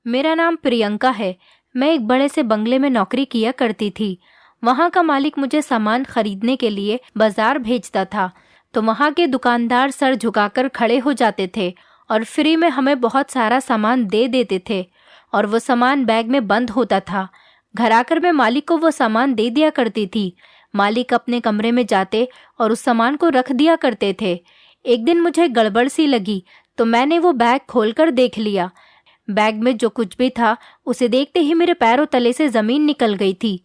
मेरा नाम प्रियंका है। मैं एक बड़े से बंगले में नौकरी किया करती थी। वहाँ का मालिक मुझे सामान खरीदने के लिए बाजार भेजता था, तो वहाँ के दुकानदार सर झुकाकर खड़े हो जाते थे और फ्री में हमें बहुत सारा सामान दे देते थे और वो सामान बैग में बंद होता था। घर आकर मैं मालिक को वो सामान दे दिया करती थी। मालिक अपने कमरे में जाते और उस सामान को रख दिया करते थे। एक दिन मुझे गड़बड़ सी लगी तो मैंने वो बैग खोलकर देख लिया। बैग में जो कुछ भी था उसे देखते ही मेरे पैरों तले से जमीन निकल गई थी।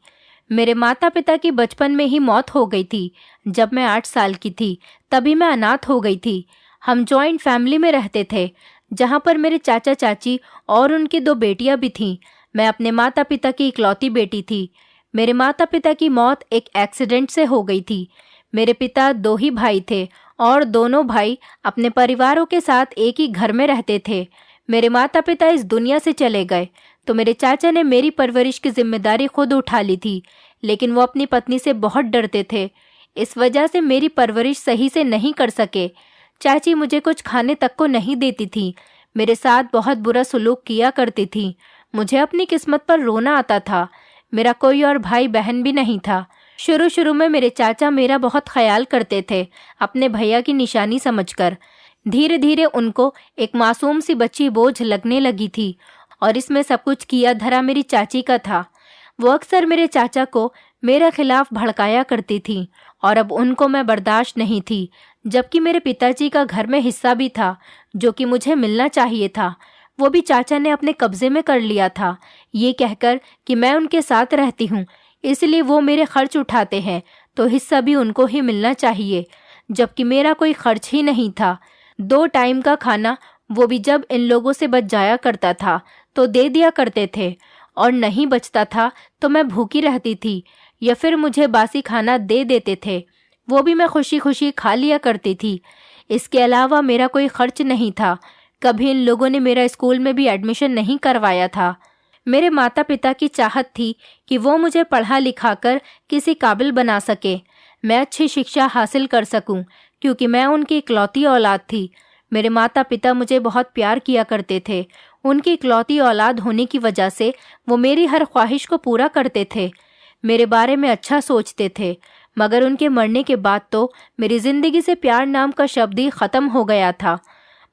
मेरे माता पिता की बचपन में ही मौत हो गई थी। जब मैं 8 साल की थी तभी मैं अनाथ हो गई थी। हम जॉइंट फैमिली में रहते थे, जहाँ पर मेरे चाचा चाची और उनकी 2 बेटियां भी थीं। मैं अपने माता पिता की इकलौती बेटी थी। मेरे माता पिता की मौत एक एक्सीडेंट से हो गई थी। मेरे पिता 2 ही भाई थे और दोनों भाई अपने परिवारों के साथ एक ही घर में रहते थे। मेरे माता पिता इस दुनिया से चले गए तो मेरे चाचा ने मेरी परवरिश की जिम्मेदारी खुद उठा ली थी, लेकिन वो अपनी पत्नी से बहुत डरते थे। इस वजह से मेरी परवरिश सही से नहीं कर सके। चाची मुझे कुछ खाने तक को नहीं देती थी, मेरे साथ बहुत बुरा सलूक किया करती थी। मुझे अपनी किस्मत पर रोना आता था। मेरा कोई और भाई बहन भी नहीं था। शुरू शुरू में मेरे चाचा मेरा बहुत ख्याल करते थे, अपने भैया की निशानी समझकर। धीरे धीरे उनको एक मासूम सी बच्ची बोझ लगने लगी थी और इसमें सब कुछ किया धरा मेरी चाची का था। वो अक्सर मेरे चाचा को मेरे खिलाफ भड़काया करती थी और अब उनको मैं बर्दाश्त नहीं थी। जबकि मेरे पिताजी का घर में हिस्सा भी था जो कि मुझे मिलना चाहिए था, वो भी चाचा ने अपने कब्जे में कर लिया था, ये कहकर कि मैं उनके साथ रहती हूँ इसलिए वो मेरे खर्च उठाते हैं तो हिस्सा भी उनको ही मिलना चाहिए, जबकि मेरा कोई खर्च ही नहीं था। 2 टाइम का खाना वो भी जब इन लोगों से बच जाया करता था तो दे दिया करते थे और नहीं बचता था तो मैं भूखी रहती थी या फिर मुझे बासी खाना दे देते थे, वो भी मैं खुशी खुशी खा लिया करती थी। इसके अलावा मेरा कोई खर्च नहीं था। कभी इन लोगों ने मेरा स्कूल में भी एडमिशन नहीं करवाया था। मेरे माता पिता की चाहत थी कि वो मुझे पढ़ा लिखा कर किसी काबिल बना सके, मैं अच्छी शिक्षा हासिल कर सकूं, क्योंकि मैं उनकी इकलौती औलाद थी। मेरे माता पिता मुझे बहुत प्यार किया करते थे। उनकी इकलौती औलाद होने की वजह से वो मेरी हर ख्वाहिश को पूरा करते थे, मेरे बारे में अच्छा सोचते थे। मगर उनके मरने के बाद तो मेरी जिंदगी से प्यार नाम का शब्द ही खत्म हो गया था।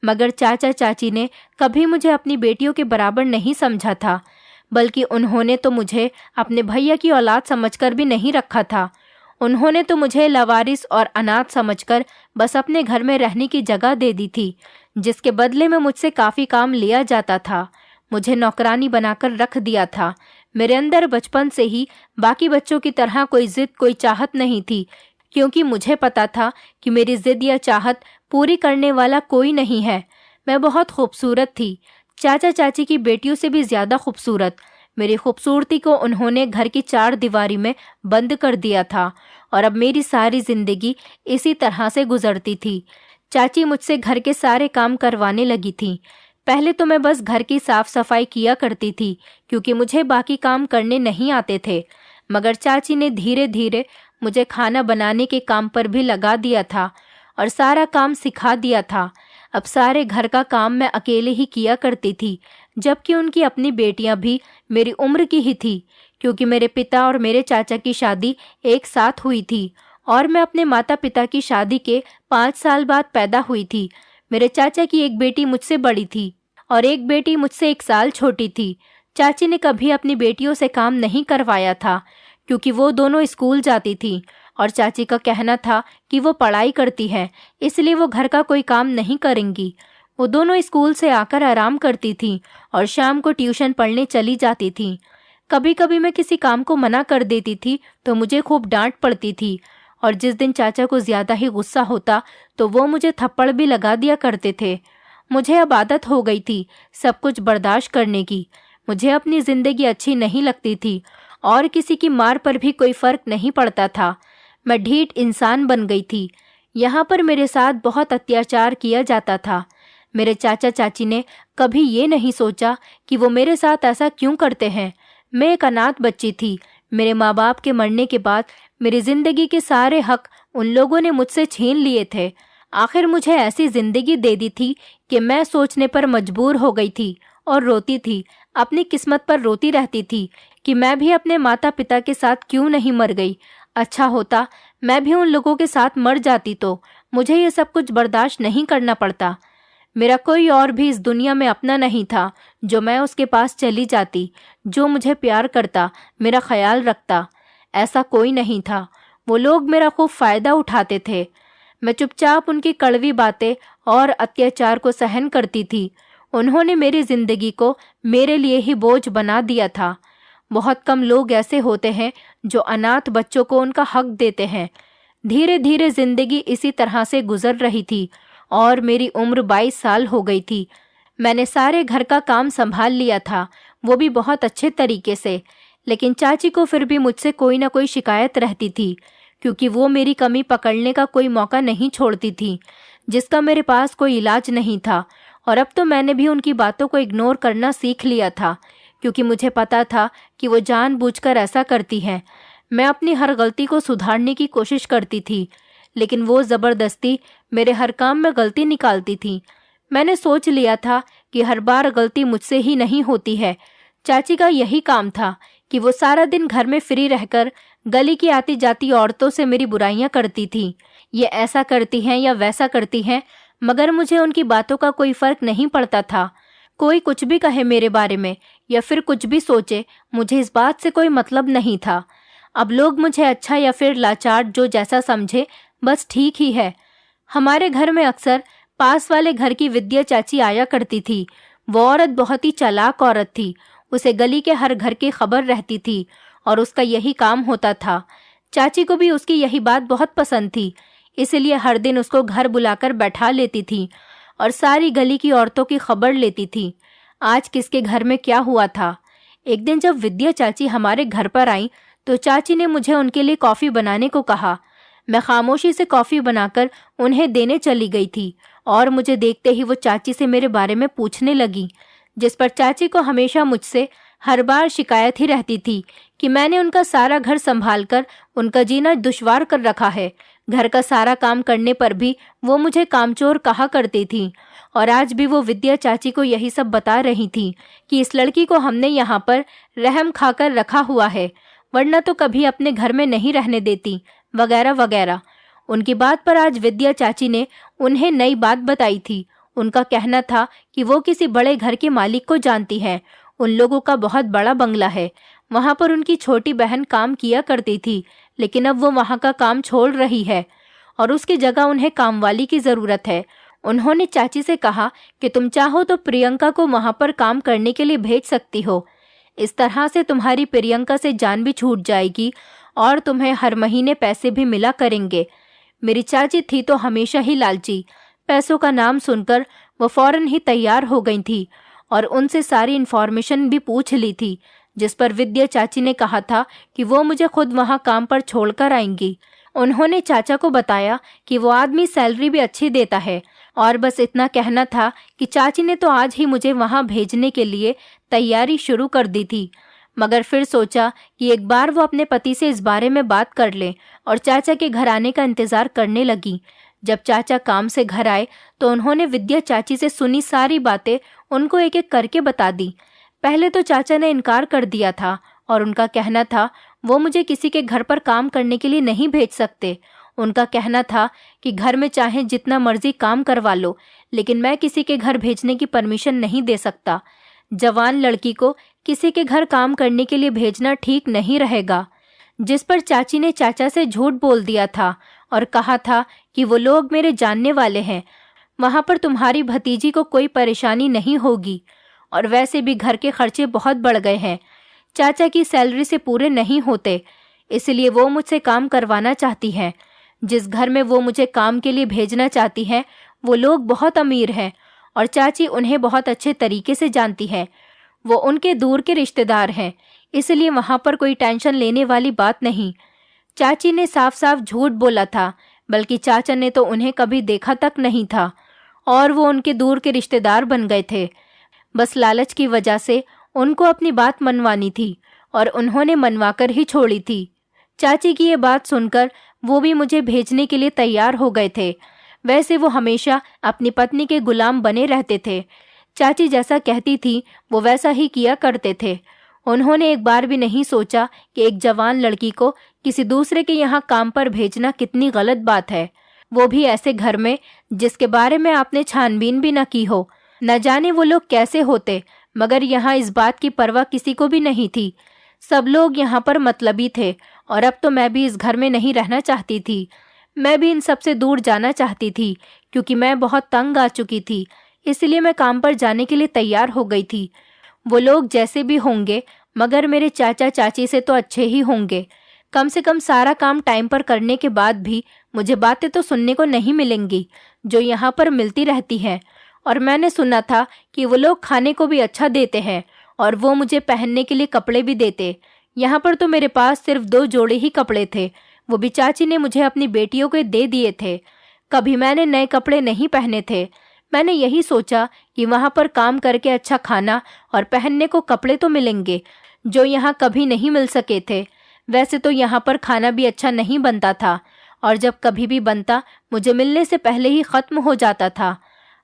मगर चाचा चाची ने कभी मुझे अपनी बेटियों के बराबर नहीं समझा था, बल्कि उन्होंने तो मुझे अपने भैया की औलाद समझकर भी नहीं रखा था। उन्होंने तो मुझे लावारिस और अनाथ समझकर बस अपने घर में रहने की जगह दे दी थी, जिसके बदले में मुझसे काफ़ी काम लिया जाता था। मुझे नौकरानी बनाकर रख दिया था। मेरे अंदर बचपन से ही बाकी बच्चों की तरह कोई जिद, कोई चाहत नहीं थी, क्योंकि मुझे पता था कि मेरी जिद या चाहत पूरी करने वाला कोई नहीं है। मैं बहुत खूबसूरत थी, चाचा चाची की बेटियों से भी ज़्यादा खूबसूरत। मेरी खूबसूरती को उन्होंने घर की 4 दीवारी में बंद कर दिया था और अब मेरी सारी जिंदगी इसी तरह से गुजरती थी। चाची मुझसे घर के सारे काम करवाने लगी थी। पहले तो मैं बस घर की साफ सफाई किया करती थी, क्योंकि मुझे बाकी काम करने नहीं आते थे। मगर चाची ने धीरे धीरे मुझे खाना बनाने के काम पर भी लगा दिया था और सारा काम सिखा दिया था। अब सारे घर का काम मैं अकेले ही किया करती थी, जबकि उनकी अपनी बेटियां भी मेरी उम्र की ही थी, क्योंकि मेरे पिता और मेरे चाचा की शादी एक साथ हुई थी और मैं अपने माता पिता की शादी के 5 साल बाद पैदा हुई थी। मेरे चाचा की एक बेटी मुझसे बड़ी थी और एक बेटी मुझसे 1 साल छोटी थी। चाची ने कभी अपनी बेटियों से काम नहीं करवाया था, क्योंकि वो दोनों स्कूल जाती थी और चाची का कहना था कि वो पढ़ाई करती है, इसलिए वो घर का कोई काम नहीं करेंगी। वो दोनों स्कूल से आकर आराम करती थी और शाम को ट्यूशन पढ़ने चली जाती थी। कभी कभी मैं किसी काम को मना कर देती थी तो मुझे खूब डांट पड़ती थी, और जिस दिन चाचा को ज्यादा ही गुस्सा होता तो वो मुझे थप्पड़ भी लगा दिया करते थे। मुझे अब आदत हो गई थी सब कुछ बर्दाश्त करने की। मुझे अपनी जिंदगी अच्छी नहीं लगती थी और किसी की मार पर भी कोई फर्क नहीं पड़ता था। मैं ढीठ इंसान बन गई थी। यहाँ पर मेरे साथ बहुत अत्याचार किया जाता था। मेरे चाचा चाची ने कभी ये नहीं सोचा कि वो मेरे साथ ऐसा क्यों करते हैं। मैं एक अनाथ बच्ची थी। मेरे माँ बाप के मरने के बाद मेरी जिंदगी के सारे हक उन लोगों ने मुझसे छीन लिए थे। आखिर मुझे ऐसी जिंदगी दे दी थी कि मैं सोचने पर मजबूर हो गई थी और रोती थी। अपनी किस्मत पर रोती रहती थी कि मैं भी अपने माता पिता के साथ क्यों नहीं मर गई। अच्छा होता मैं भी उन लोगों के साथ मर जाती तो मुझे ये सब कुछ बर्दाश्त नहीं करना पड़ता। मेरा कोई और भी इस दुनिया में अपना नहीं था जो मैं उसके पास चली जाती, जो मुझे प्यार करता, मेरा ख्याल रखता। ऐसा कोई नहीं था। वो लोग मेरा खूब फायदा उठाते थे। मैं चुपचाप उनकी कड़वी बातें और अत्याचार को सहन करती थी। उन्होंने मेरी जिंदगी को मेरे लिए ही बोझ बना दिया था। बहुत कम लोग ऐसे होते हैं जो अनाथ बच्चों को उनका हक देते हैं। धीरे धीरे जिंदगी इसी तरह से गुजर रही थी और मेरी उम्र 22 साल हो गई थी। मैंने सारे घर का काम संभाल लिया था, वो भी बहुत अच्छे तरीके से। लेकिन चाची को फिर भी मुझसे कोई ना कोई शिकायत रहती थी, क्योंकि वो मेरी कमी पकड़ने का कोई मौका नहीं छोड़ती थी, जिसका मेरे पास कोई इलाज नहीं था। और अब तो मैंने भी उनकी बातों को इग्नोर करना सीख लिया था, क्योंकि मुझे पता था कि वो जानबूझकर ऐसा करती हैं। मैं अपनी हर गलती को सुधारने की कोशिश करती थी, लेकिन वो ज़बरदस्ती मेरे हर काम में गलती निकालती थी। मैंने सोच लिया था कि हर बार गलती मुझसे ही नहीं होती है। चाची का यही काम था कि वो सारा दिन घर में फ्री रहकर गली की आती जाती औरतों से मेरी बुराइयां करती थी। ये ऐसा करती हैं या वैसा करती हैं, मगर मुझे उनकी बातों का कोई फर्क नहीं पड़ता था। कोई कुछ भी कहे मेरे बारे में या फिर कुछ भी सोचे, मुझे इस बात से कोई मतलब नहीं था। अब लोग मुझे अच्छा या फिर लाचार जो जैसा समझे, बस ठीक ही है। हमारे घर में अक्सर पास वाले घर की विद्या चाची आया करती थी। वो औरत बहुत ही चालाक औरत थी। उसे गली के हर घर की खबर रहती थी और उसका यही काम होता था। चाची को भी उसकी यही बात बहुत पसंद थी, इसलिए हर दिन उसको घर बुलाकर बैठा लेती थी और सारी गली की औरतों की खबर लेती थी। आज किसके घर में क्या हुआ था। एक दिन जब विद्या चाची हमारे घर पर आई तो चाची ने मुझे उनके लिए कॉफ़ी बनाने को कहा। मैं खामोशी से कॉफ़ी बनाकर उन्हें देने चली गई थी और मुझे देखते ही वो चाची से मेरे बारे में पूछने लगी, जिस पर चाची को हमेशा मुझसे हर बार शिकायत ही रहती थी कि मैंने उनका सारा घर संभाल कर उनका जीना दुश्वार कर रखा है। घर का सारा काम करने पर भी वो मुझे कामचोर कहा करती थी। और आज भी वो विद्या चाची को यही सब बता रही थी कि इस लड़की को हमने यहाँ पर रहम खाकर रखा हुआ है, वरना तो कभी अपने घर में नहीं रहने देती, वगैरह वगैरह। उनकी बात पर आज विद्या चाची ने उन्हें नई बात बताई थी। उनका कहना था कि वो किसी बड़े घर के मालिक को जानती है। उन लोगों का बहुत बड़ा बंगला है। वहाँ पर उनकी छोटी बहन काम किया करती थी, लेकिन अब वो वहाँ का काम छोड़ रही है और उसकी जगह उन्हें कामवाली की ज़रूरत है। उन्होंने चाची से कहा कि तुम चाहो तो प्रियंका को वहाँ पर काम करने के लिए भेज सकती हो। इस तरह से तुम्हारी प्रियंका से जान भी छूट जाएगी और तुम्हें हर महीने पैसे भी मिला करेंगे। मेरी चाची थी तो हमेशा ही लालची। पैसों का नाम सुनकर वो फौरन ही तैयार हो गई थी और उनसे सारी इन्फॉर्मेशन भी पूछ ली थी, जिस पर विद्या चाची ने कहा था कि वो मुझे खुद वहाँ काम पर छोड़कर आएंगी। उन्होंने चाचा को बताया कि वो आदमी सैलरी भी अच्छी देता है और बस इतना कहना था कि चाची ने तो आज ही मुझे वहाँ भेजने के लिए तैयारी शुरू कर दी थी। मगर फिर सोचा कि एक बार वो अपने पति से इस बारे में बात कर ले और चाचा के घर आने का इंतज़ार करने लगी। जब चाचा काम से घर आए तो उन्होंने विद्या चाची से सुनी सारी बातें उनको एक एक करके बता दी। पहले तो चाचा ने इनकार कर दिया था और उनका कहना था वो मुझे किसी के घर पर काम करने के लिए नहीं भेज सकते। उनका कहना था कि घर में चाहे जितना मर्जी काम करवा लो, लेकिन मैं किसी के घर भेजने की परमिशन नहीं दे सकता। जवान लड़की को किसी के घर काम करने के लिए भेजना ठीक नहीं रहेगा। जिस पर चाची ने चाचा से झूठ बोल दिया था और कहा था कि वो लोग मेरे जानने वाले हैं, वहाँ पर तुम्हारी भतीजी को कोई परेशानी नहीं होगी और वैसे भी घर के खर्चे बहुत बढ़ गए हैं, चाचा की सैलरी से पूरे नहीं होते, इसलिए वो मुझसे काम करवाना चाहती हैं। जिस घर में वो मुझे काम के लिए भेजना चाहती हैं वो लोग बहुत अमीर हैं और चाची उन्हें बहुत अच्छे तरीके से जानती है। वो उनके दूर के रिश्तेदार हैं, इसलिए वहाँ पर कोई टेंशन लेने वाली बात नहीं। चाची ने साफ साफ झूठ बोला था, बल्कि चाचा ने तो उन्हें कभी देखा तक नहीं था और वो उनके दूर के रिश्तेदार बन गए थे। बस लालच की वजह से उनको अपनी बात मनवानी थी और उन्होंने मनवाकर ही छोड़ी थी। चाची की ये बात सुनकर वो भी मुझे भेजने के लिए तैयार हो गए थे। वैसे वो हमेशा अपनी पत्नी के गुलाम बने रहते थे। चाची जैसा कहती थी वो वैसा ही किया करते थे। उन्होंने एक बार भी नहीं सोचा कि एक जवान लड़की को किसी दूसरे के यहाँ काम पर भेजना कितनी गलत बात है, वो भी ऐसे घर में जिसके बारे में आपने छानबीन भी न की हो। न जाने वो लोग कैसे होते, मगर यहाँ इस बात की परवाह किसी को भी नहीं थी। सब लोग यहाँ पर मतलबी थे और अब तो मैं भी इस घर में नहीं रहना चाहती थी। मैं भी इन सब से दूर जाना चाहती थी क्योंकि मैं बहुत तंग आ चुकी थी। इसलिए मैं काम पर जाने के लिए तैयार हो गई थी। वो लोग जैसे भी होंगे मगर मेरे चाचा चाची से तो अच्छे ही होंगे। कम से कम सारा काम टाइम पर करने के बाद भी मुझे बातें तो सुनने को नहीं मिलेंगी जो यहाँ पर मिलती रहती हैं। और मैंने सुना था कि वो लोग खाने को भी अच्छा देते हैं और वो मुझे पहनने के लिए कपड़े भी देते। यहाँ पर तो मेरे पास सिर्फ 2 जोड़े ही कपड़े थे, वो भी चाची ने मुझे अपनी बेटियों के दे दिए थे। कभी मैंने नए कपड़े नहीं पहने थे। मैंने यही सोचा कि वहाँ पर काम करके अच्छा खाना और पहनने को कपड़े तो मिलेंगे जो यहाँ कभी नहीं मिल सके थे। वैसे तो यहाँ पर खाना भी अच्छा नहीं बनता था और जब कभी भी बनता मुझे मिलने से पहले ही खत्म हो जाता था।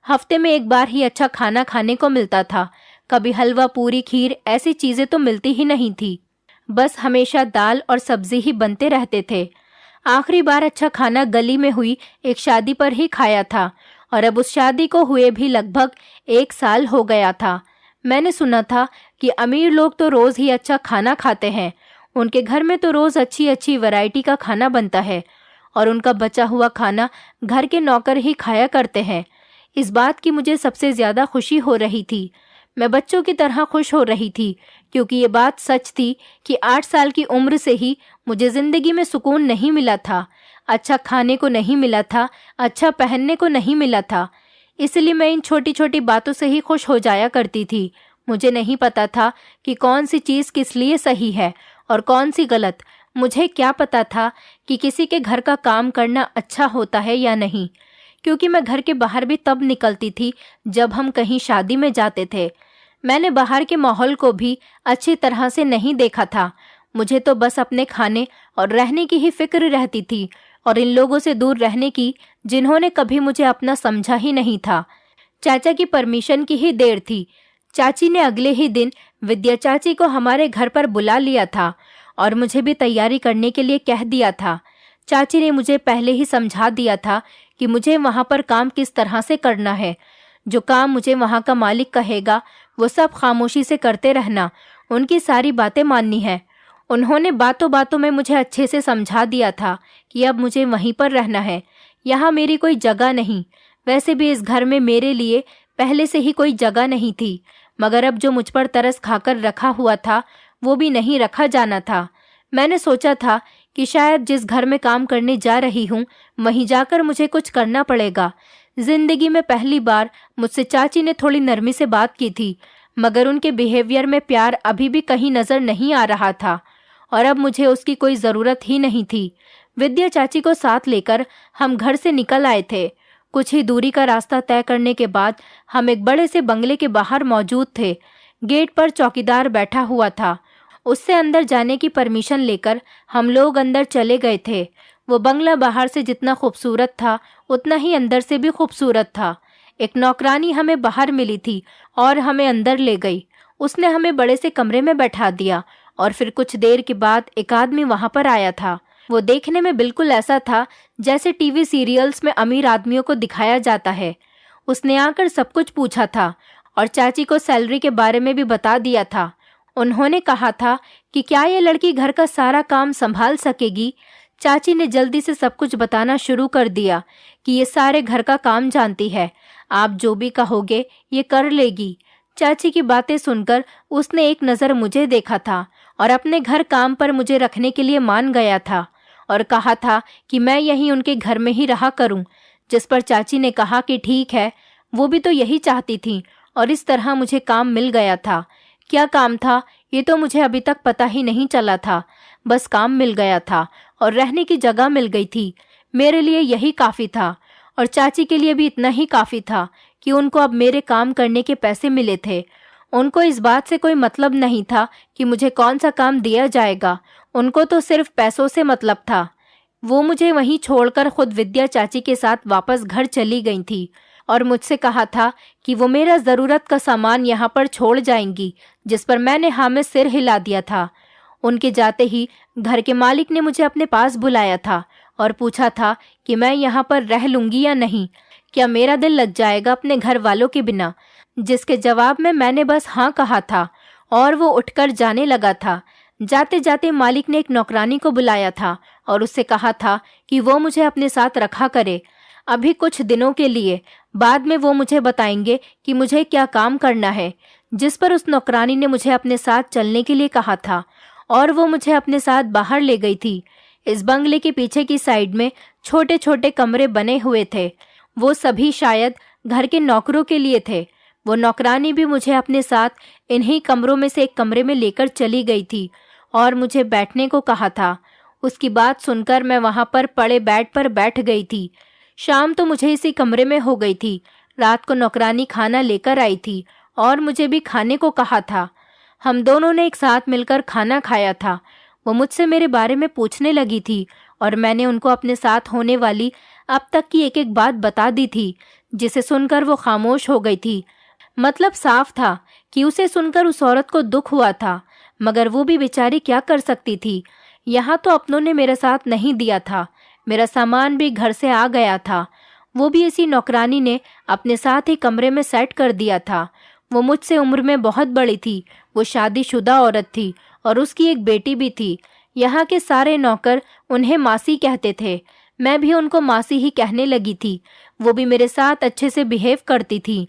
हफ्ते में एक बार ही अच्छा खाना खाने को मिलता था। कभी हलवा पूरी खीर ऐसी चीजें तो मिलती ही नहीं थी। बस हमेशा दाल और सब्जी ही बनते रहते थे। आखिरी बार अच्छा खाना गली में हुई एक शादी पर ही खाया था और अब उस शादी को हुए भी लगभग 1 साल हो गया था। मैंने सुना था कि अमीर लोग तो रोज ही अच्छा खाना खाते हैं। उनके घर में तो रोज अच्छी अच्छी वैरायटी का खाना बनता है और उनका बचा हुआ खाना घर के नौकर ही खाया करते हैं। इस बात की मुझे सबसे ज्यादा खुशी हो रही थी। मैं बच्चों की तरह खुश हो रही थी क्योंकि ये बात सच थी कि 8 साल की उम्र से ही मुझे जिंदगी में सुकून नहीं मिला था। अच्छा खाने को नहीं मिला था, अच्छा पहनने को नहीं मिला था। इसलिए मैं इन छोटी छोटी बातों से ही खुश हो जाया करती थी। मुझे नहीं पता था कि कौन सी चीज़ किस लिए सही है और कौन सी गलत। मुझे क्या पता था कि किसी के घर का काम करना अच्छा होता है या नहीं, क्योंकि मैं घर के बाहर भी तब निकलती थी जब हम कहीं शादी में जाते थे। मैंने बाहर के माहौल को भी अच्छी तरह से नहीं देखा था। मुझे तो बस अपने खाने और रहने की ही फिक्र रहती थी और इन लोगों से दूर रहने की जिन्होंने कभी मुझे अपना समझा ही नहीं था। चाचा की परमिशन की ही देर थी। चाची ने अगले ही दिन विद्या चाची को हमारे घर पर बुला लिया था और मुझे भी तैयारी करने के लिए कह दिया था। चाची ने मुझे पहले ही समझा दिया था कि मुझे वहाँ पर काम किस तरह से करना है। जो काम मुझे वहाँ का मालिक कहेगा वो सब खामोशी से करते रहना, उनकी सारी बातें माननी है। उन्होंने बातों बातों में मुझे अच्छे से समझा दिया था कि अब मुझे वहीं पर रहना है, यहाँ मेरी कोई जगह नहीं। वैसे भी इस घर में मेरे लिए पहले से ही कोई जगह नहीं थी, मगर अब जो मुझ पर तरस खाकर रखा हुआ था वो भी नहीं रखा जाना था। मैंने सोचा था कि शायद जिस घर में काम करने जा रही हूँ वहीं जाकर मुझे कुछ करना पड़ेगा। जिंदगी में पहली बार मुझसे चाची ने थोड़ी नरमी से बात की थी, मगर उनके बिहेवियर में प्यार अभी भी कहीं नजर नहीं आ रहा था और अब मुझे उसकी कोई ज़रूरत ही नहीं थी। विद्या चाची को साथ लेकर हम घर से निकल आए थे। कुछ ही दूरी का रास्ता तय करने के बाद हम एक बड़े से बंगले के बाहर मौजूद थे। गेट पर चौकीदार बैठा हुआ था। उससे अंदर जाने की परमिशन लेकर हम लोग अंदर चले गए थे। वो बंगला बाहर से जितना खूबसूरत था उतना ही अंदर से भी खूबसूरत था। एक नौकरानी हमें बाहर मिली थी और हमें अंदर ले गई। उसने हमें बड़े से कमरे में बैठा दिया और फिर कुछ देर के बाद एक आदमी वहां पर आया था। वो देखने में बिल्कुल ऐसा था जैसे टीवी सीरियल्स में अमीर आदमियों को दिखाया जाता है। उसने आकर सब कुछ पूछा था और चाची को सैलरी के बारे में भी बता दिया था। उन्होंने कहा था कि क्या ये लड़की घर का सारा काम संभाल सकेगी। चाची ने जल्दी से सब कुछ बताना शुरू कर दिया कि ये सारे घर का काम जानती है, आप जो भी कहोगे ये कर लेगी। चाची की बातें सुनकर उसने एक नज़र मुझे देखा था और अपने घर काम पर मुझे रखने के लिए मान गया था और कहा था कि मैं यहीं उनके घर में ही रहा करूं। जिस पर चाची ने कहा कि ठीक है, वो भी तो यही चाहती थी और इस तरह मुझे काम मिल गया था। क्या काम था ये तो मुझे अभी तक पता ही नहीं चला था, बस काम मिल गया था और रहने की जगह मिल गई थी। मेरे लिए यही काफ़ी था और चाची के लिए भी इतना ही काफ़ी था कि उनको अब मेरे काम करने के पैसे मिले थे। उनको इस बात से कोई मतलब नहीं था कि मुझे कौन सा काम दिया जाएगा, उनको तो सिर्फ पैसों से मतलब था। वो मुझे वहीं छोड़कर खुद विद्या चाची के साथ वापस घर चली गई थी और मुझसे कहा था कि वो मेरा ज़रूरत का सामान यहाँ पर छोड़ जाएंगी, जिस पर मैंने हाँ में सिर हिला दिया था। उनके जाते ही घर के मालिक ने मुझे अपने पास बुलाया था और पूछा था कि मैं यहाँ पर रह लूँगी या नहीं, क्या मेरा दिल लग जाएगा अपने घर वालों के बिना, जिसके जवाब में मैंने बस हाँ कहा था और वो उठकर जाने लगा था। जाते जाते मालिक ने एक नौकरानी को बुलाया था और उससे कहा था कि वो मुझे अपने साथ रखा करे अभी कुछ दिनों के लिए, बाद में वो मुझे बताएंगे कि मुझे क्या काम करना है। जिस पर उस नौकरानी ने मुझे अपने साथ चलने के लिए कहा था और वो मुझे अपने साथ बाहर ले गई थी। इस बंगले के पीछे की साइड में छोटे छोटे कमरे बने हुए थे, वो सभी शायद घर के नौकरों के लिए थे। वो नौकरानी भी मुझे अपने साथ इन्हीं कमरों में से एक कमरे में लेकर चली गई थी और मुझे बैठने को कहा था। उसकी बात सुनकर मैं वहां पर पड़े बेड पर बैठ गई थी। शाम तो मुझे इसी कमरे में हो गई थी। रात को नौकरानी खाना लेकर आई थी और मुझे भी खाने को कहा था। हम दोनों ने एक साथ मिलकर खाना खाया था। वो मुझसे मेरे बारे में पूछने लगी थी और मैंने उनको अपने साथ होने वाली अब तक की एक एक बात बता दी थी, जिसे सुनकर वो खामोश हो गई थी। मतलब साफ था कि उसे सुनकर उस औरत को दुख हुआ था, मगर वो भी बेचारी क्या कर सकती थी। यहाँ तो अपनों ने मेरा साथ नहीं दिया था, मेरा सामान भी घर से आ गया था, वो भी इसी नौकरानी ने अपने साथ ही कमरे में सेट कर दिया था। वो मुझसे उम्र में बहुत बड़ी थी, वो शादीशुदा औरत थी और उसकी एक बेटी भी थी। यहाँ के सारे नौकर उन्हें मासी कहते थे, मैं भी उनको मासी ही कहने लगी थी। वो भी मेरे साथ अच्छे से बिहेव करती थी।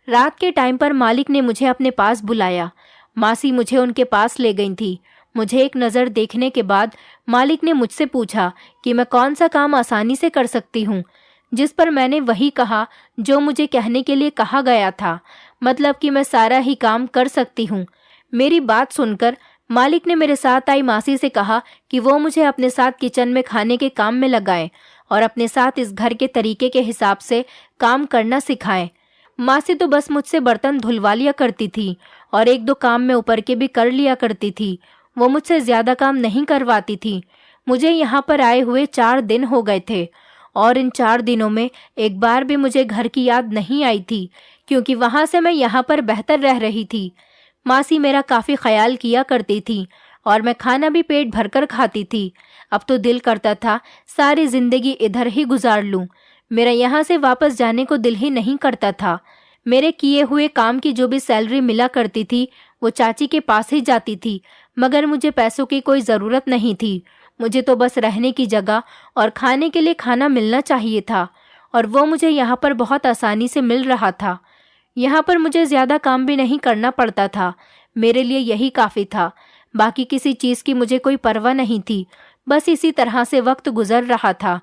रात के टाइम पर मालिक ने मुझे अपने पास बुलाया। मासी मुझे उनके पास ले गई थी। मुझे एक नज़र देखने के बाद मालिक ने मुझसे पूछा कि मैं कौन सा काम आसानी से कर सकती हूँ, जिस पर मैंने वही कहा जो मुझे कहने के लिए कहा गया था, मतलब कि मैं सारा ही काम कर सकती हूँ। मेरी बात सुनकर मालिक ने मेरे साथ आई मासी से कहा कि वो मुझे अपने साथ किचन में खाने के काम में लगाएं और अपने साथ इस घर के तरीके के हिसाब से काम करना सिखाएं। मासी तो बस मुझसे बर्तन धुलवा लिया करती थी और एक दो काम में ऊपर के भी कर लिया करती थी। वो मुझसे ज्यादा काम नहीं करवाती थी। मुझे यहाँ पर आए हुए 4 दिन हो गए थे और इन 4 दिनों में एक बार भी मुझे घर की याद नहीं आई थी, क्योंकि वहां से मैं यहाँ पर बेहतर रह रही थी। मासी मेरा काफी ख्याल किया करती थी और मैं खाना भी पेट भरकर खाती थी। अब तो दिल करता था सारी जिंदगी इधर ही गुजार लूं। मेरा यहाँ से वापस जाने को दिल ही नहीं करता था। मेरे किए हुए काम की जो भी सैलरी मिला करती थी वो चाची के पास ही जाती थी, मगर मुझे पैसों की कोई ज़रूरत नहीं थी। मुझे तो बस रहने की जगह और खाने के लिए खाना मिलना चाहिए था और वो मुझे यहाँ पर बहुत आसानी से मिल रहा था। यहाँ पर मुझे ज़्यादा काम भी नहीं करना पड़ता था, मेरे लिए यही काफ़ी था। बाकी किसी चीज़ की मुझे कोई परवाह नहीं थी। बस इसी तरह से वक्त गुजर रहा था।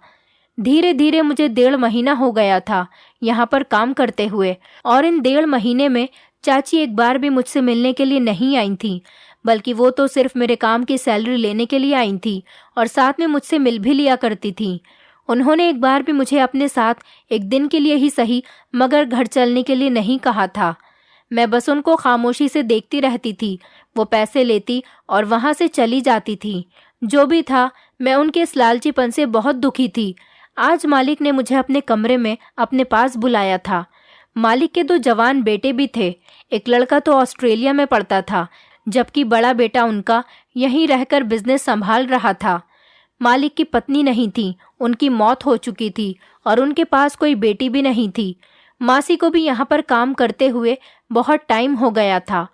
धीरे धीरे मुझे 1.5 महीना हो गया था यहाँ पर काम करते हुए, और इन 1.5 महीने में चाची एक बार भी मुझसे मिलने के लिए नहीं आई थी, बल्कि वो तो सिर्फ मेरे काम की सैलरी लेने के लिए आई थी और साथ में मुझसे मिल भी लिया करती थी। उन्होंने एक बार भी मुझे अपने साथ एक दिन के लिए ही सही मगर घर चलने के लिए नहीं कहा था। मैं बस उनको खामोशी से देखती रहती थी। वो पैसे लेती और वहाँ से चली जाती थी। जो भी था, मैं उनके इस लालचीपन से बहुत दुखी थी। आज मालिक ने मुझे अपने कमरे में अपने पास बुलाया था। मालिक के 2 जवान बेटे भी थे। एक लड़का तो ऑस्ट्रेलिया में पढ़ता था, जबकि बड़ा बेटा उनका यहीं रहकर बिजनेस संभाल रहा था। मालिक की पत्नी नहीं थी, उनकी मौत हो चुकी थी और उनके पास कोई बेटी भी नहीं थी। मासी को भी यहाँ पर काम करते हुए बहुत टाइम हो गया था।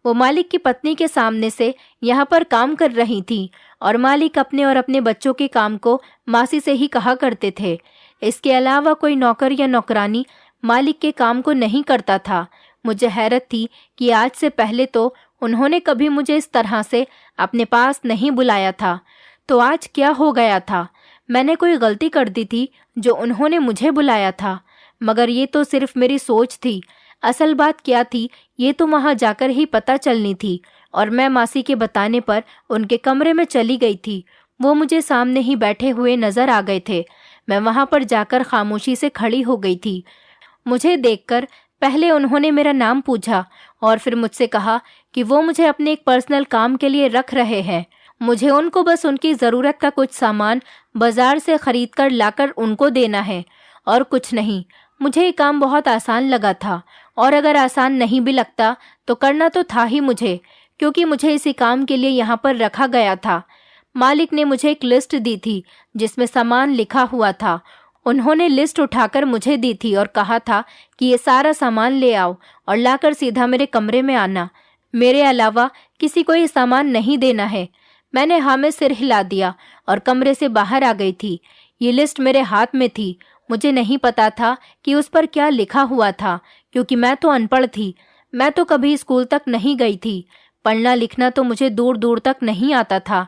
वो मालिक की पत्नी के सामने से यहाँ पर काम कर रही थी और मालिक अपने और अपने बच्चों के काम को मासी से ही कहा करते थे। इसके अलावा कोई नौकर या नौकरानी मालिक के काम को नहीं करता था। मुझे हैरत थी कि आज से पहले तो उन्होंने कभी मुझे इस तरह से अपने पास नहीं बुलाया था, तो आज क्या हो गया था? मैंने कोई गलती कर दी थी जो उन्होंने मुझे बुलाया था? मगर ये तो सिर्फ मेरी सोच थी। असल बात क्या थी ये तो वहां जाकर ही पता चलनी थी, और मैं मासी के बताने पर उनके कमरे में चली गई थी। वो मुझे सामने ही बैठे हुए नजर आ गए थे। मैं वहां पर जाकर खामोशी से खड़ी हो गई थी। मुझे देखकर पहले उन्होंने मेरा नाम पूछा और फिर मुझसे कहा कि वो मुझे अपने एक पर्सनल काम के लिए रख रहे हैं। मुझे उनको बस उनकी ज़रूरत का कुछ सामान बाजार से खरीद कर लाकर उनको देना है और कुछ नहीं। मुझे ये काम बहुत आसान लगा था, और अगर आसान नहीं भी लगता तो करना तो था ही मुझे, क्योंकि मुझे इसी काम के लिए यहाँ पर रखा गया था। मालिक ने मुझे एक लिस्ट दी थी जिसमें सामान लिखा हुआ था। उन्होंने लिस्ट उठाकर मुझे दी थी और कहा था कि ये सारा सामान ले आओ और लाकर सीधा मेरे कमरे में आना। मेरे अलावा किसी को ये सामान नहीं देना है। मैंने हाँ में सिर हिला दिया और कमरे से बाहर आ गई थी। ये लिस्ट मेरे हाथ में थी। मुझे नहीं पता था कि उस पर क्या लिखा हुआ था, क्योंकि मैं तो अनपढ़ थी। मैं तो कभी स्कूल तक नहीं गई थी। पढ़ना लिखना तो मुझे दूर दूर तक नहीं आता था।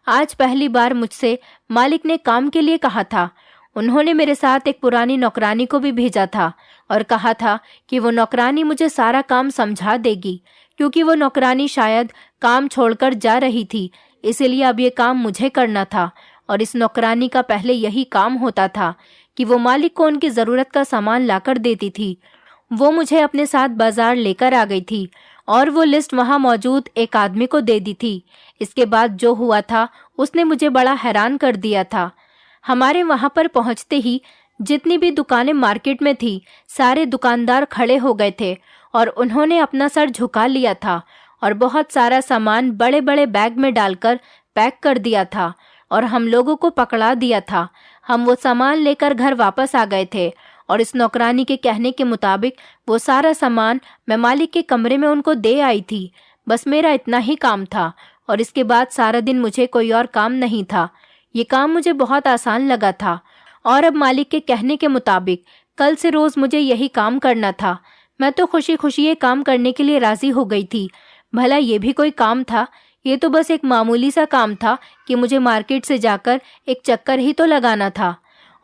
आज पहली बार मुझसे मालिक ने काम के लिए कहा था। उन्होंने मेरे साथ एक पुरानी नौकरानी को भी भेजा था और कहा था कि वो नौकरानी मुझे सारा काम समझा देगी, क्योंकि वो नौकरानी शायद काम छोड़कर जा रही थी, इसीलिए अब ये काम मुझे करना था। और इस नौकरानी का पहले यही काम होता था कि वो मालिक को उनकी ज़रूरत का सामान लाकर देती थी। वो मुझे अपने साथ बाजार लेकर आ गई थी और वो लिस्ट वहाँ मौजूद एक आदमी को दे दी थी। इसके बाद जो हुआ था उसने मुझे बड़ा हैरान कर दिया था। हमारे वहाँ पर पहुँचते ही जितनी भी दुकानें मार्केट में थी, सारे दुकानदार खड़े हो गए थे और उन्होंने अपना सर झुका लिया था और बहुत सारा सामान बड़े बड़े बैग में डालकर पैक कर दिया था और हम लोगों को पकड़ा दिया था। हम वो सामान लेकर घर वापस आ गए थे और इस नौकरानी के कहने के मुताबिक वो सारा सामान मैं मालिक के कमरे में उनको दे आई थी। बस मेरा इतना ही काम था और इसके बाद सारा दिन मुझे कोई और काम नहीं था। ये काम मुझे बहुत आसान लगा था और अब मालिक के कहने के मुताबिक कल से रोज़ मुझे यही काम करना था। मैं तो खुशी खुशी ये काम करने के लिए राज़ी हो गई थी। भला ये भी कोई काम था? ये तो बस एक मामूली सा काम था कि मुझे मार्केट से जाकर एक चक्कर ही तो लगाना था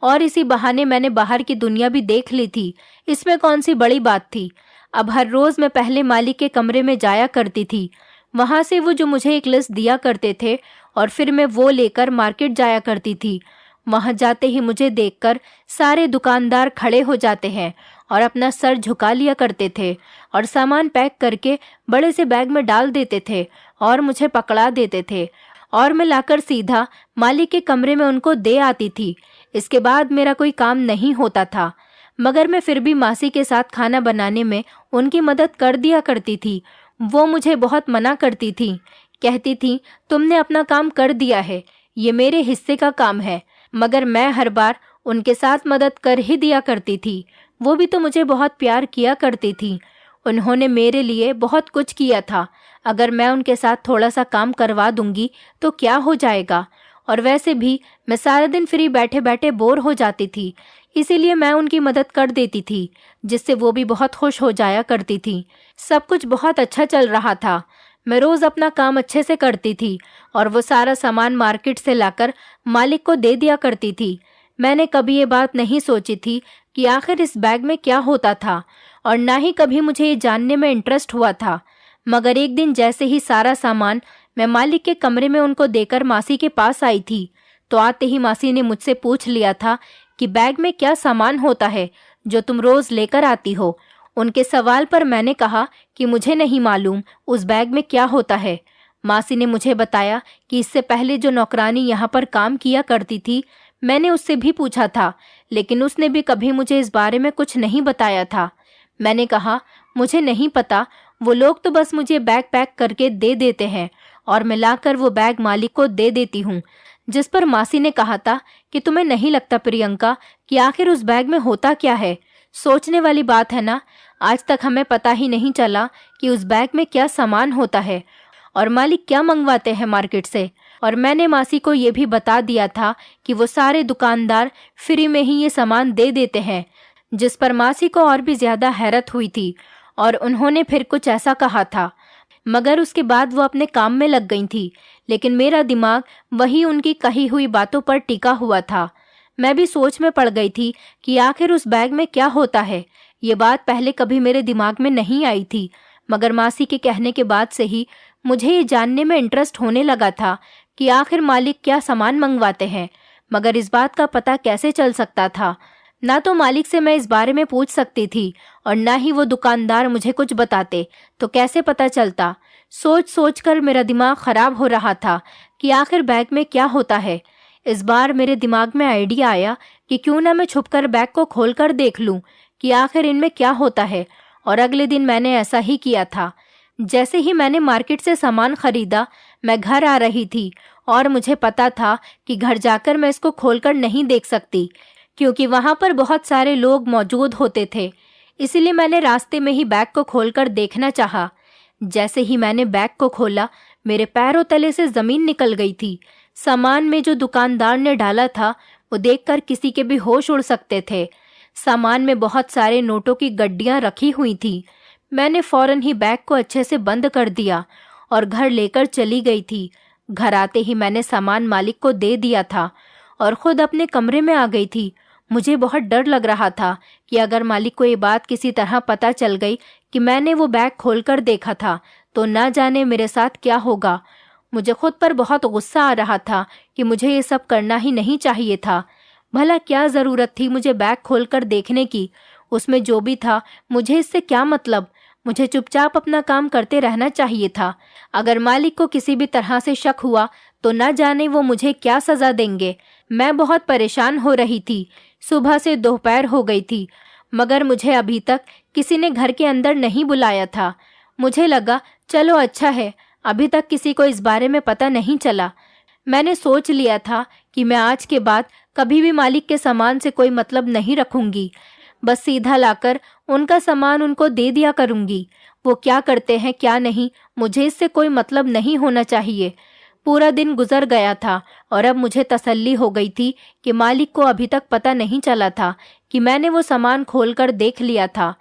और इसी बहाने मैंने बाहर की दुनिया भी देख ली थी। इसमें कौन सी बड़ी बात थी। अब हर रोज़ मैं पहले मालिक के कमरे में जाया करती थी। वहाँ से वो जो मुझे एक लिस्ट दिया करते थे और फिर मैं वो लेकर मार्केट जाया करती थी। वहाँ जाते ही मुझे देखकर सारे दुकानदार खड़े हो जाते हैं और अपना सर झुका लिया करते थे और सामान पैक करके बड़े से बैग में डाल देते थे और मुझे पकड़ा देते थे और मैं लाकर सीधा मालिक के कमरे में उनको दे आती थी। इसके बाद मेरा कोई काम नहीं होता था, मगर मैं फिर भी मासी के साथ खाना बनाने में उनकी मदद कर दिया करती थी। वो मुझे बहुत मना करती थी, कहती थी तुमने अपना काम कर दिया है, ये मेरे हिस्से का काम है। मगर मैं हर बार उनके साथ मदद कर ही दिया करती थी। वो भी तो मुझे बहुत प्यार किया करती थी। उन्होंने मेरे लिए बहुत कुछ किया था। अगर मैं उनके साथ थोड़ा सा काम करवा दूंगी तो क्या हो जाएगा। और वैसे भी मैं सारा दिन फ्री बैठे बैठे बोर हो जाती थी, इसीलिए मैं उनकी मदद कर देती थी, जिससे वो भी बहुत खुश हो जाया करती थी। सब कुछ बहुत अच्छा चल रहा था। मैं रोज़ अपना काम अच्छे से करती थी और वो सारा सामान मार्केट से लाकर मालिक को दे दिया करती थी। मैंने कभी ये बात नहीं सोची थी कि आखिर इस बैग में क्या होता था और ना ही कभी मुझे ये जानने में इंटरेस्ट हुआ था। मगर एक दिन जैसे ही सारा सामान मैं मालिक के कमरे में उनको देकर मासी के पास आई थी, तो आते ही मासी ने मुझसे पूछ लिया था कि बैग में क्या सामान होता है जो तुम रोज़ लेकर आती हो। उनके सवाल पर मैंने कहा कि मुझे नहीं मालूम उस बैग में क्या होता है। मासी ने मुझे बताया कि इससे पहले जो नौकरानी यहाँ पर काम किया करती थी, मैंने उससे भी पूछा था, लेकिन उसने भी कभी मुझे इस बारे में कुछ नहीं बताया था। मैंने कहा मुझे नहीं पता, वो लोग तो बस मुझे बैग पैक करके दे देते हैं और मैं लाकर वो बैग मालिक को दे देती हूँ। जिस पर मासी ने कहा था कि तुम्हें नहीं लगता प्रियंका कि आखिर उस बैग में होता क्या है। सोचने वाली बात है ना, आज तक हमें पता ही नहीं चला कि उस बैग में क्या सामान होता है और मालिक क्या मंगवाते हैं मार्केट से। और मैंने मासी को ये भी बता दिया था कि वो सारे दुकानदार फ्री में ही ये सामान दे देते हैं, जिस पर मासी को और भी ज्यादा हैरत हुई थी और उन्होंने फिर कुछ ऐसा कहा था। मगर उसके बाद वो अपने काम में लग गई थी, लेकिन मेरा दिमाग वही उनकी कही हुई बातों पर टिका हुआ था। मैं भी सोच में पड़ गई थी कि आखिर उस बैग में क्या होता है। ये बात पहले कभी मेरे दिमाग में नहीं आई थी, मगर मासी के कहने के बाद से ही मुझे ये जानने में इंटरेस्ट होने लगा था कि आखिर मालिक क्या सामान मंगवाते हैं। मगर इस बात का पता कैसे चल सकता था? ना तो मालिक से मैं इस बारे में पूछ सकती थी और ना ही वो दुकानदार मुझे कुछ बताते, तो कैसे पता चलता। सोच सोच कर मेरा दिमाग खराब हो रहा था कि आखिर बैग में क्या होता है। इस बार मेरे दिमाग में आइडिया आया कि क्यों ना मैं छुपकर बैग को खोलकर देख लूं कि आखिर इनमें क्या होता है, और अगले दिन मैंने ऐसा ही किया था। जैसे ही मैंने मार्केट से सामान खरीदा, मैं घर आ रही थी और मुझे पता था कि घर जाकर मैं इसको खोलकर नहीं देख सकती, क्योंकि वहां पर बहुत सारे लोग मौजूद होते थे। इसलिए मैंने रास्ते में ही बैग को खोलकर देखना चाहा। जैसे ही मैंने बैग को खोला, मेरे पैरों तले से जमीन निकल गई थी। सामान में जो दुकानदार ने डाला था, वो देखकर किसी के भी होश उड़ सकते थे। सामान में बहुत सारे नोटों की गड्डियां रखी हुई थी। मैंने फौरन ही बैग को अच्छे से बंद कर दिया और घर लेकर चली गई थी। घर आते ही मैंने सामान मालिक को दे दिया था और खुद अपने कमरे में आ गई थी। मुझे बहुत डर लग रहा था कि अगर मालिक को ये बात किसी तरह पता चल गई कि मैंने वो बैग खोलकर देखा था, तो ना जाने मेरे साथ क्या होगा। मुझे खुद पर बहुत गुस्सा आ रहा था कि मुझे ये सब करना ही नहीं चाहिए था। भला क्या ज़रूरत थी मुझे बैग खोलकर देखने की? उसमें जो भी था, मुझे इससे क्या मतलब? मुझे चुपचाप अपना काम करते रहना चाहिए था। अगर मालिक को किसी भी तरह से शक हुआ तो ना जाने वो मुझे क्या सज़ा देंगे। मैं बहुत परेशान हो रही थी। सुबह से दोपहर हो गई थी, मगर मुझे अभी तक किसी ने घर के अंदर नहीं बुलाया था। मुझे लगा चलो अच्छा है, अभी तक किसी को इस बारे में पता नहीं चला। मैंने सोच लिया था कि मैं आज के बाद कभी भी मालिक के सामान से कोई मतलब नहीं रखूंगी। बस सीधा लाकर उनका सामान उनको दे दिया करूंगी। वो क्या करते हैं क्या नहीं, मुझे इससे कोई मतलब नहीं होना चाहिए। पूरा दिन गुजर गया था और अब मुझे तसल्ली हो गई थी कि मालिक को अभी तक पता नहीं चला था कि मैंने वो सामान खोलकर देख लिया था।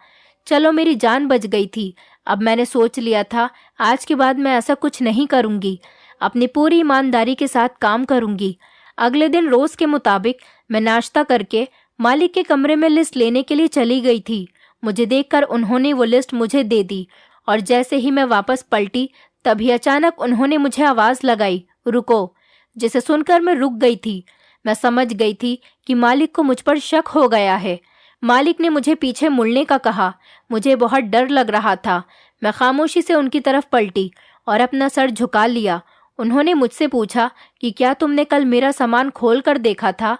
चलो मेरी जान बच गई थी। अब मैंने सोच लिया था आज के बाद मैं ऐसा कुछ नहीं करूंगी। अपनी पूरी ईमानदारी के साथ काम करूंगी। अगले दिन रोज के मुताबिक मैं नाश्ता करके मालिक के कमरे में लिस्ट लेने के लिए चली गई थी। मुझे देखकर उन्होंने वो लिस्ट मुझे दे दी और जैसे ही मैं वापस पलटी, तभी अचानक उन्होंने मुझे आवाज लगाई, रुको, जिसे सुनकर मैं रुक गई थी। मैं समझ गई थी कि मालिक को मुझ पर शक हो गया है। मालिक ने मुझे पीछे मुड़ने का कहा। मुझे बहुत डर लग रहा था। मैं खामोशी से उनकी तरफ पलटी और अपना सर झुका लिया। उन्होंने मुझसे पूछा कि क्या तुमने कल मेरा सामान खोल कर देखा था?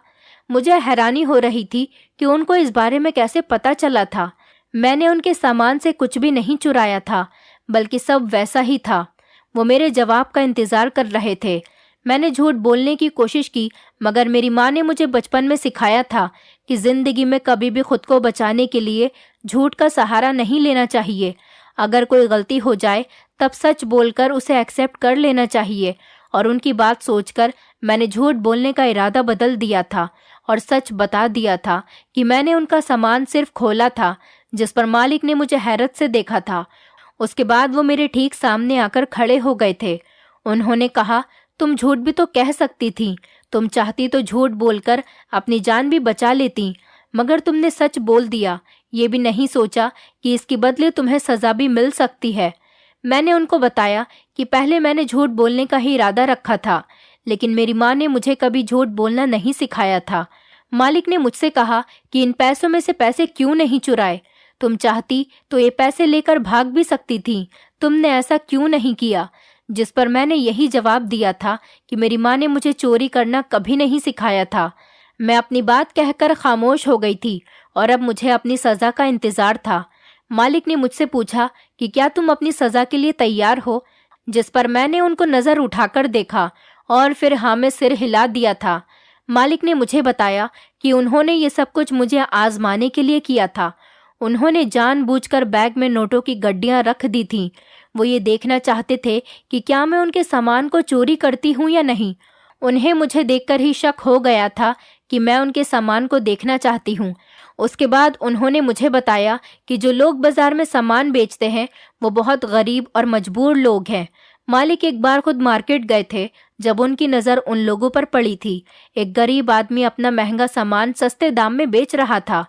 मुझे हैरानी हो रही थी कि उनको इस बारे में कैसे पता चला था। मैंने उनके सामान से कुछ भी नहीं चुराया था, बल्कि सब वैसा ही था। वो मेरे जवाब का इंतजार कर रहे थे। मैंने झूठ बोलने की कोशिश की, मगर मेरी माँ ने मुझे बचपन में सिखाया था कि जिंदगी में कभी भी खुद को बचाने के लिए झूठ का सहारा नहीं लेना चाहिए। अगर कोई गलती हो जाए तब सच बोलकर उसे एक्सेप्ट कर लेना चाहिए। और उनकी बात सोचकर मैंने झूठ बोलने का इरादा बदल दिया था और सच बता दिया था कि मैंने उनका सामान सिर्फ खोला था, जिस पर मालिक ने मुझे हैरत से देखा था। उसके बाद वो मेरे ठीक सामने आकर खड़े हो गए थे। उन्होंने कहा, तुम झूठ भी तो कह सकती थी। तुम चाहती तो झूठ बोलकर अपनी जान भी बचा लेती, मगर तुमने सच बोल दिया। ये भी नहीं सोचा कि इसके बदले तुम्हें सजा भी मिल सकती है। मैंने उनको बताया कि पहले मैंने झूठ बोलने का ही इरादा रखा था, लेकिन मेरी माँ ने मुझे कभी झूठ बोलना नहीं सिखाया था। मालिक ने मुझसे कहा कि इन पैसों में से पैसे क्यों नहीं चुराए। तुम चाहती तो ये पैसे लेकर भाग भी सकती थी। तुमने ऐसा क्यों नहीं किया? जिस पर मैंने यही जवाब दिया था कि मेरी माँ ने मुझे चोरी करना कभी नहीं सिखाया था। मैं अपनी बात कहकर खामोश हो गई थी और अब मुझे अपनी सजा का इंतजार था। मालिक ने मुझसे पूछा कि क्या तुम अपनी सजा के लिए तैयार हो? जिस पर मैंने उनको नजर उठाकर देखा और फिर हाँ में सिर हिला दिया था। मालिक ने मुझे बताया कि उन्होंने ये सब कुछ मुझे आजमाने के लिए किया था। उन्होंने जानबूझकर बैग में नोटों की गड्डियां रख दी थीं। वो ये देखना चाहते थे कि क्या मैं उनके सामान को चोरी करती हूँ या नहीं। उन्हें मुझे देखकर ही शक हो गया था कि मैं उनके सामान को देखना चाहती हूँ। उसके बाद उन्होंने मुझे बताया कि जो लोग बाजार में सामान बेचते हैं वो बहुत गरीब और मजबूर लोग हैं। मालिक एक बार खुद मार्केट गए थे, जब उनकी नज़र उन लोगों पर पड़ी थी। एक गरीब आदमी अपना महंगा सामान सस्ते दाम में बेच रहा था,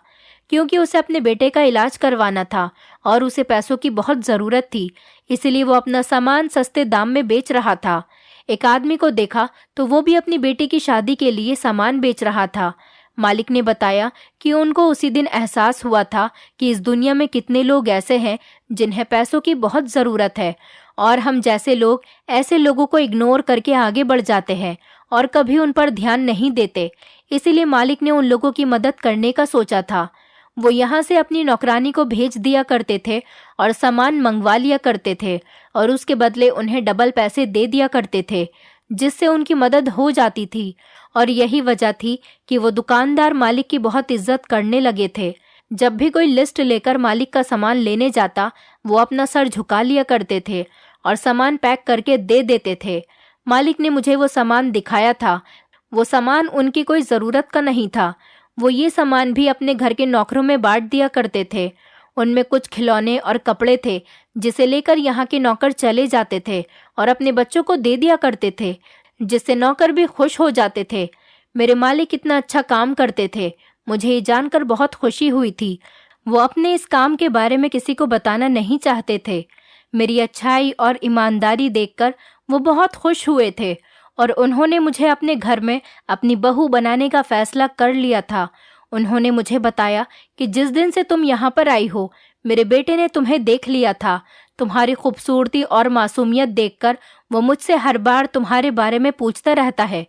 क्योंकि उसे अपने बेटे का इलाज करवाना था और उसे पैसों की बहुत ज़रूरत थी। इसलिए वो अपना सामान सस्ते दाम में बेच रहा था। एक आदमी को देखा तो वो भी अपनी बेटी की शादी के लिए सामान बेच रहा था। मालिक ने बताया कि उनको उसी दिन एहसास हुआ था कि इस दुनिया में कितने लोग ऐसे हैं जिन्हें पैसों की बहुत ज़रूरत है, और हम जैसे लोग ऐसे लोगों को इग्नोर करके आगे बढ़ जाते हैं और कभी उन पर ध्यान नहीं देते। इसीलिए मालिक ने उन लोगों की मदद करने का सोचा था। वो यहाँ से अपनी नौकरानी को भेज दिया करते थे और सामान मंगवा लिया करते थे और उसके बदले उन्हें डबल पैसे दे दिया करते थे, जिससे उनकी मदद हो जाती थी। और यही वजह थी कि वो दुकानदार मालिक की बहुत इज्जत करने लगे थे। जब भी कोई लिस्ट लेकर मालिक का सामान लेने जाता, वो अपना सर झुका लिया करते थे और सामान पैक करके दे देते थे। मालिक ने मुझे वो सामान दिखाया था। वो सामान उनकी कोई ज़रूरत का नहीं था। वो ये सामान भी अपने घर के नौकरों में बांट दिया करते थे। उनमें कुछ खिलौने और कपड़े थे, जिसे लेकर यहाँ के नौकर चले जाते थे और अपने बच्चों को दे दिया करते थे, जिससे नौकर भी खुश हो जाते थे। मेरे मालिक इतना अच्छा काम करते थे, मुझे ये जानकर बहुत खुशी हुई थी। वो अपने इस काम के बारे में किसी को बताना नहीं चाहते थे। मेरी अच्छाई और ईमानदारी देखकर वो बहुत खुश हुए थे और उन्होंने मुझे अपने घर में अपनी बहू बनाने का फैसला कर लिया था। उन्होंने मुझे बताया कि जिस दिन से तुम यहाँ पर आई हो, मेरे बेटे ने तुम्हें देख लिया था। तुम्हारी खूबसूरती और मासूमियत देखकर वो मुझसे हर बार तुम्हारे बारे में पूछता रहता है।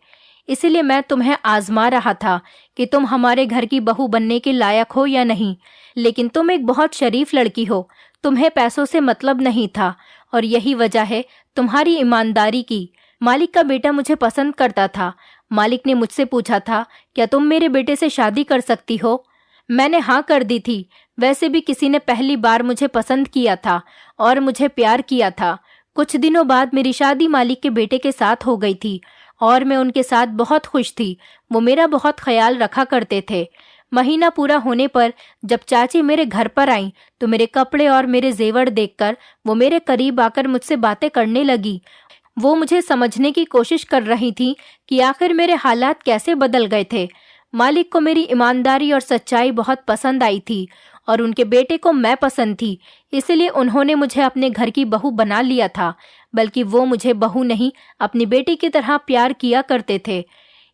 इसीलिए मैं तुम्हें आजमा रहा था कि तुम हमारे घर की बहू बनने के लायक हो या नहीं। लेकिन तुम एक बहुत शरीफ लड़की हो, तुम्हें पैसों से मतलब नहीं था और यही वजह है तुम्हारी ईमानदारी की। मालिक का बेटा मुझे पसंद करता था। मालिक ने मुझसे पूछा था, क्या तुम मेरे बेटे से शादी कर सकती हो? मैंने हाँ कर दी थी। वैसे भी किसी ने पहली बार मुझे पसंद किया था और मुझे प्यार किया था। कुछ दिनों बाद मेरी शादी मालिक के बेटे के साथ हो गई थी और मैं उनके साथ बहुत खुश थी। वो मेरा बहुत ख्याल रखा करते थे। महीना पूरा होने पर जब चाची मेरे घर पर आई तो मेरे कपड़े और मेरे जेवर देखकर वो मेरे करीब आकर मुझसे बातें करने लगी। वो मुझे समझने की कोशिश कर रही थी कि आखिर मेरे हालात कैसे बदल गए थे। मालिक को मेरी ईमानदारी और सच्चाई बहुत पसंद आई थी और उनके बेटे को मैं पसंद थी। इसलिए उन्होंने मुझे अपने घर की बहू बना लिया था। बल्कि वो मुझे बहू नहीं, अपनी बेटी की तरह प्यार किया करते थे।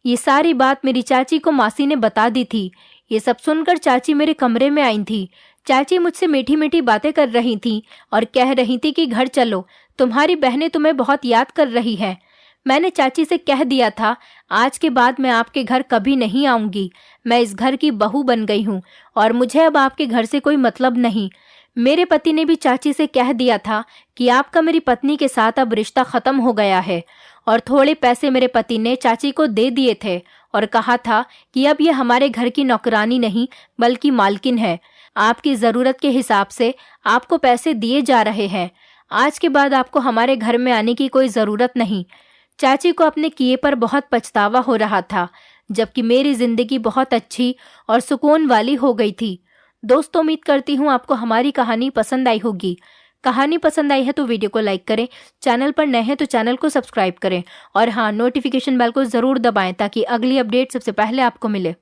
ये सारी बात मेरी चाची को मासी ने बता दी थी। ये सब सुनकर चाची मेरे कमरे में आई थी। चाची मुझसे मीठी मीठी बातें कर रही थी और कह रही थी कि घर चलो, तुम्हारी बहनें तुम्हें बहुत याद कर रही हैं। मैंने चाची से कह दिया था, आज के बाद मैं आपके घर कभी नहीं आऊंगी। मैं इस घर की बहू बन गई हूँ और मुझे अब आपके घर से कोई मतलब नहीं। मेरे पति ने भी चाची से कह दिया था कि आपका मेरी पत्नी के साथ अब रिश्ता खत्म हो गया है और थोड़े पैसे मेरे पति ने चाची को दे दिए थे और कहा था कि अब ये हमारे घर की नौकरानी नहीं बल्कि मालकिन है। आपकी ज़रूरत के हिसाब से आपको पैसे दिए जा रहे हैं। आज के बाद आपको हमारे घर में आने की कोई ज़रूरत नहीं। चाची को अपने किए पर बहुत पछतावा हो रहा था, जबकि मेरी ज़िंदगी बहुत अच्छी और सुकून वाली हो गई थी। दोस्तों, उम्मीद करती हूँ आपको हमारी कहानी पसंद आई होगी। कहानी पसंद आई है तो वीडियो को लाइक करें, चैनल पर नए हैं तो चैनल को सब्सक्राइब करें और हाँ, नोटिफिकेशन बेल को ज़रूर दबाएं ताकि अगली अपडेट सबसे पहले आपको मिले।